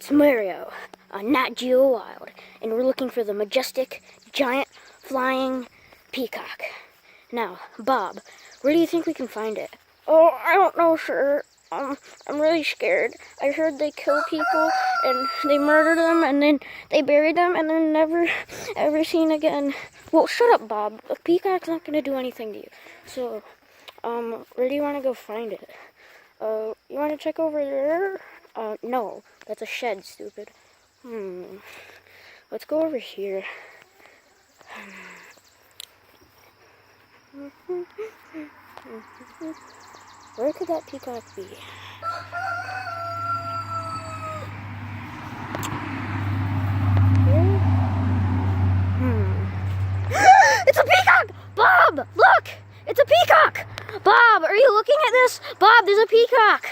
It's Mario on Nat Geo Wild, and we're looking for the majestic, giant, flying peacock. Now, Bob, where do you think we can find it? Oh, I don't know, sir. I'm really scared. I heard they kill people, and they murder them, and then they bury them, and they're never, ever seen again. Well, shut up, Bob. A peacock's not going to do anything to you. So, where do you want to go find it? You want to check over there? No. That's a shed, stupid. Let's go over here. Where could that peacock be? Here? It's a peacock! Bob, look! It's a peacock! Bob, are you looking at this? Bob, there's a peacock!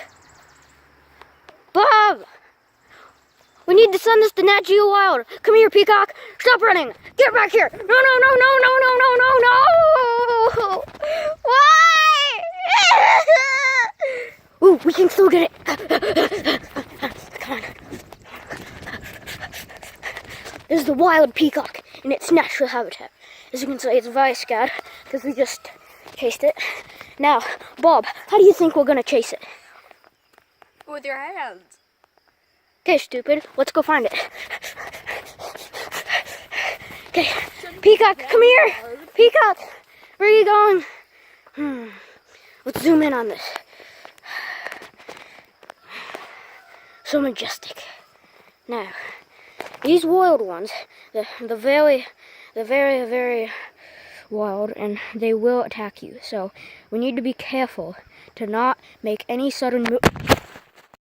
Bob! We need to send this to Nat Geo Wild. Come here, peacock. Stop running. Get back here. No, no, no, no, no, no, no, no, no. Why? Ooh, we can still get it. Come on. This is the wild peacock in its natural habitat. As you can see, it's very scared because we just chased it. Now, Bob, how do you think we're going to chase it? With your hands. Okay, stupid. Let's go find it. Okay, peacock, come here. Peacock, where are you going? Let's zoom in on this. So majestic. Now, these wild ones, the very wild, and they will attack you. So we need to be careful to not make any sudden move.